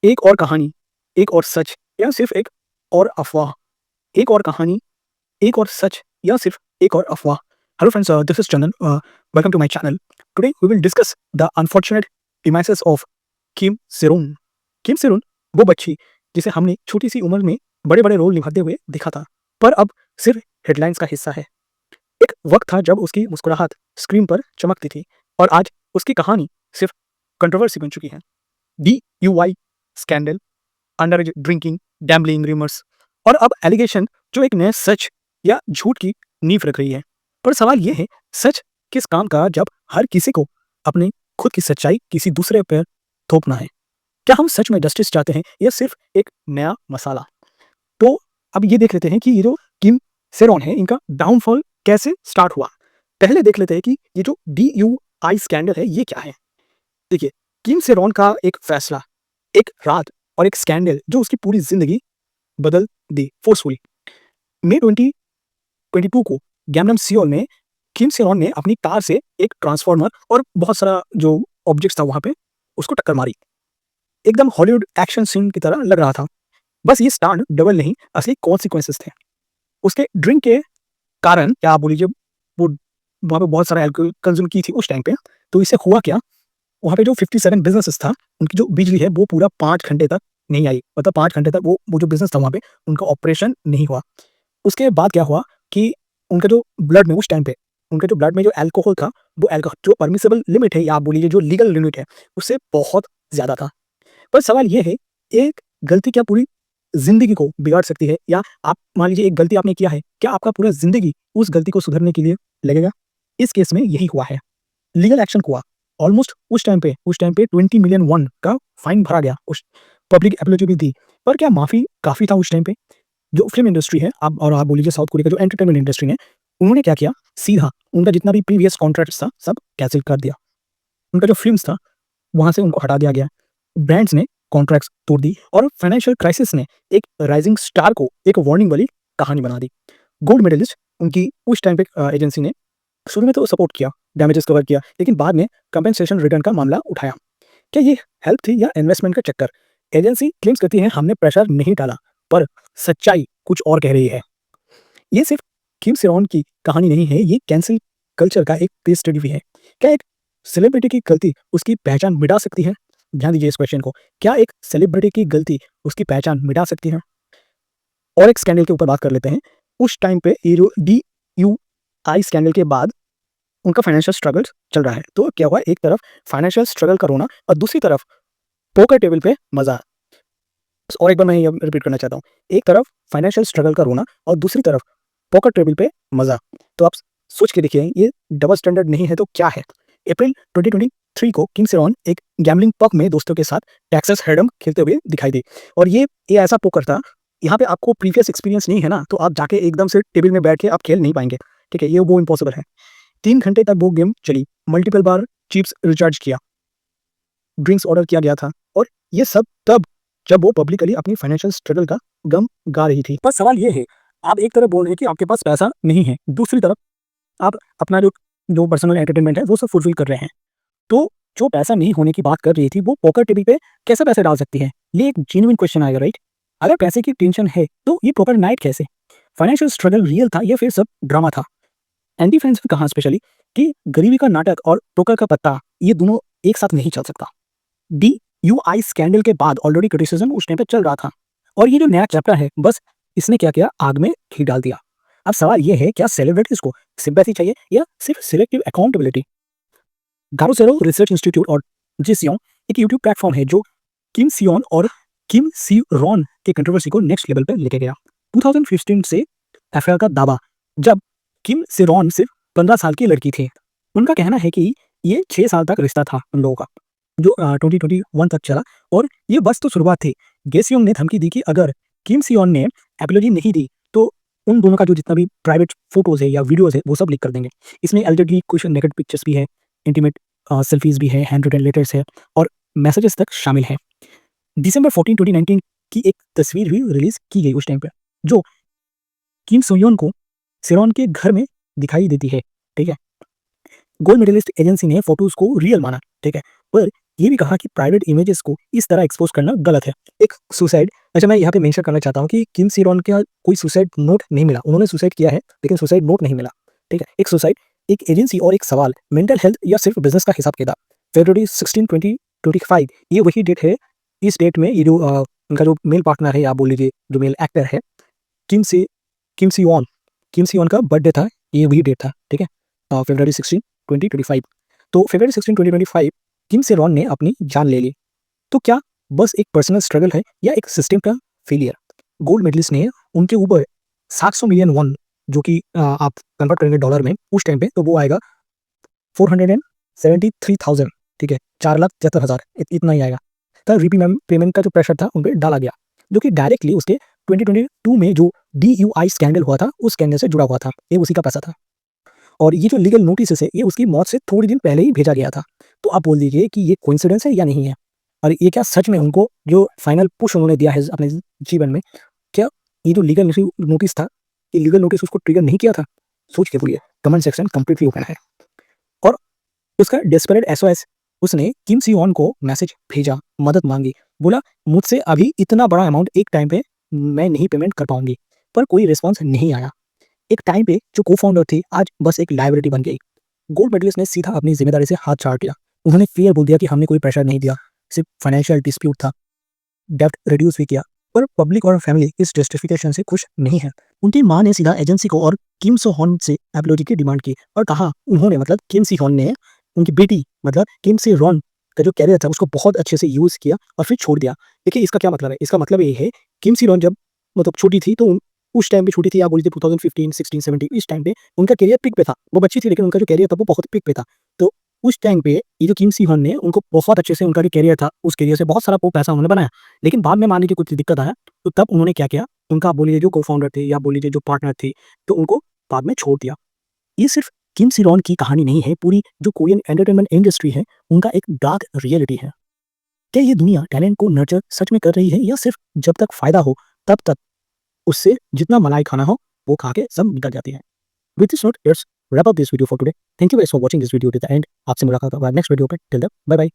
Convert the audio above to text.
एक और कहानी, एक और सच या सिर्फ एक और अफ़वाह? एक और कहानी, एक और सच या सिर्फ एक और अफ़वाह? Hello friends, this is Chandan. Welcome to my channel. Today we will discuss the unfortunate demise of Kim Seon. किम सेरोन वो बच्ची जिसे हमने छोटी सी उम्र में बड़े-बड़े रोल निभाते हुए देखा था, पर अब सिर्फ हेडलाइंस का हिस्सा है। एक वक्त था जब उसकी मुस्कुराहट स्क्रीन पर चमकती थी और आज उसकी कहानी सिर्फ कंट्रोवर्सी बन चुकी है। DUI scandal, underage drinking, gambling rumours और अब एलिगेशन जो एक नए सच या झूठ की नींव रख रही है। पर सवाल ये है, सच किस काम का जब हर किसी को अपने खुद की सच्चाई किसी दूसरे पर थोपना है? क्या हम सच में जस्टिस चाहते हैं या सिर्फ एक नया मसाला? तो अब ये देख लेते हैं कि ये जो किम सेरॉन है, इनका डाउनफॉल कैसे स्टार्ट हुआ। पहले देख लेते हैं कि ये जो DUI स्कैंडल है ये क्या है। देखिए, किम सेरॉन का एक फैसला, एक रात और एक स्कैंडल जो उसकी पूरी जिंदगी बदल दी फोर्सफुली। मई 2022 को गैंगनम सियोल में किम सेरॉन ने अपनी कार से एक ट्रांसफार्मर और बहुत सारा जो ऑब्जेक्ट्स था वहां पे उसको टक्कर मारी। एकदम हॉलीवुड एक्शन सीन की तरह लग रहा था। बस ये स्टांट डबल नहीं, असली कॉन्सिक्वेंसेस थे। उसके ड्रिंक के कारण, या आप बोल लीजिए वो वहाँ पे बहुत सारा अल्कोहल कंज्यूम की थी उस टाइम पे, तो इससे हुआ क्या, वहाँ पे जो 57 बिज़नेसेस था, उनकी जो बिजली है वो पूरा 5 घंटे तक नहीं आई। मतलब 5 घंटे तक वो जो बिज़नेस था वहाँ पे, उनका ऑपरेशन नहीं हुआ। उसके बाद क्या हुआ कि उनका जो ब्लड में उस टाइम पे, उनके जो ब्लड में जो अल्कोहल था, वो अल्कोहल जो परमिसिबल लिमिट है या आप बोल लीजिए जो लीगल लिमिट है, उससे बहुत ज़्यादा था। पर सवाल ये है, एक गलती क्या पूरी ज़िंदगी को बिगाड़ सकती है? या आप मान लीजिए एक गलती आपने किया है, क्या आपका पूरा ज़िंदगी उस गलती को सुधरने के लिए लगेगा? इस केस में यही हुआ है। लीगल एक्शन हुआ। ऑलमोस्ट उस टाइम पे 20 मिलियन वॉन का फाइन भरा गया। उस पब्लिक एपोलॉजी भी दी। पर क्या माफ़ी काफ़ी था उस टाइम पे? जो फ़िल्म इंडस्ट्री है, आप और आप बोल लीजिए साउथ कोरिया का जो एंटरटेनमेंट इंडस्ट्री है, उन्होंने क्या किया, सीधा उनका जितना भी प्रीवियस कॉन्ट्रैक्ट्स था, सब कैंसल कर दिया। उनका जो फ़िल्म्स था, वहाँ से उनको हटा दिया गया। ब्रांड्स ने कॉन्ट्रैक्ट्स तोड़ दी और फाइनेंशियल क्राइसिस ने एक राइजिंग स्टार को एक वार्निंग वाली कहानी बना दी। गोल्ड मेडलिस्ट उनकी उस टाइम पे एजेंसी ने शुरू में तो सपोर्ट किया, डैमेजेस कवर किया, लेकिन बाद में कंपेंसेशन रिटर्न का मामला उठाया। क्या ये हेल्प थी या इन्वेस्टमेंट का चक्कर? एजेंसी क्लेम्स करती है हमने प्रेशर नहीं डाला, पर सच्चाई कुछ और कह रही है। ये सिर्फ किम सेरॉन की कहानी नहीं है, ये कैंसल कल्चर का एक केस स्टडी भी है। क्या एक सेलिब्रिटी की गलती उसकी पहचान मिटा सकती है? ध्यान दीजिए इस क्वेश्चन को। क्या एक सेलिब्रिटी की गलती उसकी पहचान मिटा सकती है? और एक स्कैंडल के ऊपर बात कर लेते हैं। उस टाइम पे ये जो DUI स्कैंडल के बाद उनका फाइनेंशियल स्ट्रगल चल रहा है। तो क्या हुआ, एक तरफ फाइनेंशियल स्ट्रगल का रोना और दूसरी तरफ पोकर टेबल पे मज़ा। और एक बार मैं ये रिपीट करना चाहता हूँ। एक तरफ फाइनेंशियल स्ट्रगल का रोना और दूसरी तरफ पोकर टेबल पे मज़ा। तो आप सोच के देखिए, ये डबल स्टैंडर्ड नहीं है तो क्या है? अप्रैल 2023 को किम सेरॉन एक गैम्बलिंग पब में दोस्तों के साथ टेक्सास होल्ड'एम खेलते हुए दिखाई दी। और ये ऐसा पोकर था, यहाँ पे आपको प्रीवियस एक्सपीरियंस नहीं है ना, तो आप जाके एकदम से टेबल में बैठ के आप खेल नहीं पाएँगे। ठीक है? ये वो इम्पॉसिबल है। 3 घंटे तक वो गेम चली, मल्टीपल बार चिप्स रिचार्ज किया, ड्रिंक्स ऑर्डर किया गया था और ये सब तब जब वो पब्लिकली अपनी फाइनेंशियल स्ट्रगल का गम गा रही थी। पर सवाल ये है, आप एक तरफ बोल रहे हैं कि आपके पास पैसा नहीं है, दूसरी तरफ आप अपना जो जो पर्सनल एंटरटेनमेंट है वो सब फुलफिल कर रहे हैं। तो जो पैसा नहीं होने की बात कर रही थी, वो पोकर टेबल पे कैसे पैसे डाल सकती है? ये एक जेन्युइन क्वेश्चन आएगा, राइट? अगर पैसे की टेंशन है, तो ये पोकर नाइट कैसे? फाइनेंशियल स्ट्रगल रियल था या फिर सब ड्रामा था? एंटी फ्रेंड्स में कहा स्पेशली कि गरीबी का नाटक और पोकर का पत्ता, ये दोनों एक साथ नहीं चल सकता। DUI स्कैंडल के बाद ऑलरेडी क्रिटिसिज्म उस टाइम पे चल रहा था और ये जो नया चैप्टर है, बस इसने क्या किया, आग में घी डाल दिया। अब सवाल ये है, क्या सेलिब्रिटीज को सिंपैथी चाहिए या सिर्फ सिलेक्टिव अकाउंटेबिलिटी? गारोसेरो रिसर्च इंस्टीट्यूट और जिसियोन एक यूट्यूब प्लेटफॉर्म है जो किम सियोन और किम सी रॉन के कंट्रोवर्सी को नेक्स्ट लेवल पे लेके गया। 2015 से एफआईआर का दावा, जब किम से रॉन सिर्फ 15 साल की लड़की थी। उनका कहना है कि ये 6 साल तक रिश्ता था उन लोगों का, जो 2021 तक चला और ये बस तो शुरुआत थी। गेसियोंग ने धमकी दी कि अगर किम सियोन ने एपोलॉजी नहीं दी तो उन दोनों का जो जितना भी प्राइवेट फोटोज है या वीडियोज है वो सब लीक कर देंगे। इसमें एलिजिडली कुछ नेकेड पिक्चर्स भी है, इंटीमेट सेल्फीज भी है, हैंड रिटन लेटर्स है और मैसेजेस तक शामिल है। दिसंबर 14, 2019 की एक तस्वीर भी रिलीज की गई उस टाइम पे, जो किम सोयोन को सेरॉन के घर में दिखाई देती है। ठीक है? गोल्ड मेडलिस्ट एजेंसी ने फोटोज को रियल माना। ठीक है? पर ये भी कहा कि प्राइवेट इमेजेस को इस तरह एक्सपोज करना गलत है। एक सुसाइड, अच्छा मैं यहाँ पे मेंशन करना चाहता हूँ कि किम सी रॉन का कोई सुसाइड नोट नहीं मिला, उन्होंने सुसाइड किया है लेकिन सुसाइड नोट नहीं मिला, ठीक है। एक सुसाइड, एक एजेंसी और एक सवाल, मेंटल हेल्थ या सिर्फ बिजनेस का हिसाब किताब। फरवरी 16 2025 ये वही डेट है। इस डेट में ये जो उनका जो मेल पार्टनर है, आप बोल लीजिए जो मेल एक्टर है, किम सी किम सी वॉन किम सी वॉन का बर्थडे था, ये वही डेट था, ठीक है, फरवरी 16 2025। तो फरवरी 16 2025 किम से रॉन ने अपनी जान ले ली। तो क्या बस एक पर्सनल स्ट्रगल है या एक सिस्टम का फेलियर? गोल्ड मेडलिस्ट ने उनके ऊपर 700 मिलियन वॉन, जो कि आप कन्वर्ट करेंगे डॉलर में उस टाइम पे तो वो आएगा 473,000, ठीक है, 4,73,000 इतना ही आएगा। तब पेमेंट का जो प्रेशर था उन पर डाला गया, जो कि डायरेक्टली उसके 2022 में जो DUI स्कैंडल हुआ था उस स्कैंडल से जुड़ा हुआ था, ये उसी का पैसा था। और ये जो लीगल नोटिस है ये उसकी मौत से थोड़ी दिन पहले ही भेजा गया था। तो आप बोल दीजिए कि ये कोइंसिडेंस है या नहीं है, और ये क्या सच में उनको जो फाइनल पुश उन्होंने दिया है अपने जीवन में, क्या ये जो लीगल नोटिस था, ये लीगल नोटिस उसको ट्रिगर नहीं किया था? सोच के बोलिए, कमेंट सेक्शन कंप्लीटली ओपन है। और उसका डेस्परेट SOS, उसने किम सी ऑन को मैसेज भेजा, मदद मांगी, बोला मुझसे अभी इतना बड़ा अमाउंट एक टाइम पे मैं नहीं पेमेंट कर पाऊंगी, पर कोई रिस्पॉन्स नहीं आया। एक टाइम पे जो को फाउंडर थी आज बस एक लाइबिलिटी बन गई। गोल्ड मेडलिस्ट ने सीधा अपनी जिम्मेदारी से हाथ छाड़ दिया। उन्होंने क्लियर बोल दिया कि हमने कोई प्रेशर नहीं दिया, सिर्फ फाइनेंशियल डिस्प्यूट था, डेब्ट रिड्यूस भी किया। पर पब्लिक और फैमिली इस जस्टिफिकेशन से खुश नहीं है। उनकी मां ने सीधा एजेंसी को और किम सो हॉन से एपोलॉजी की डिमांड की और कहा उन्होंने, मतलब किम सी हॉन ने उनकी बेटी मतलब किम सी रॉन का जो कैरियर था उसको बहुत अच्छे से यूज किया और फिर छोड़ दिया। देखिए इसका क्या मतलब है, इसका मतलब ये है किम सी रॉन जब मतलब छोटी थी तो उस टाइम पे छोटी थी, आप बोली थी 2015, 16, 17, इस टाइम पे उनका करियर पिक पे था। वो बच्ची थी लेकिन उनका जो करियर था वो बहुत पिक पे था। तो उस टाइम पे ये जो किम सी हॉन ने उनको बहुत अच्छे से उनका जो करियर था उस करियर से बहुत सारा वो पैसा उन्होंने बनाया। लेकिन बाद में मानने की कुछ दिक्कत आया तो तब उन्होंने क्या किया, उनका आप बोलिए जो को-फाउंडर थे या बोलिए जो पार्टनर थे, तो उनको बाद में छोड़ दिया। ये सिर्फ किम सी रॉन की कहानी नहीं है, पूरी जो कोरियन एंटरटेनमेंट इंडस्ट्री है उनका एक डार्क रियलिटी है। क्या ये दुनिया टैलेंट को नर्चर सच में कर रही है या सिर्फ जब तक फायदा हो तब तक उससे जितना मलाई खाना हो वो खा के सब निकल जाती है। With this note, let's wrap up this video for today. Thank you guys for watching this video to the end. आपसे मुलाकात होगा नेक्स्ट वीडियो पे। Till then bye bye.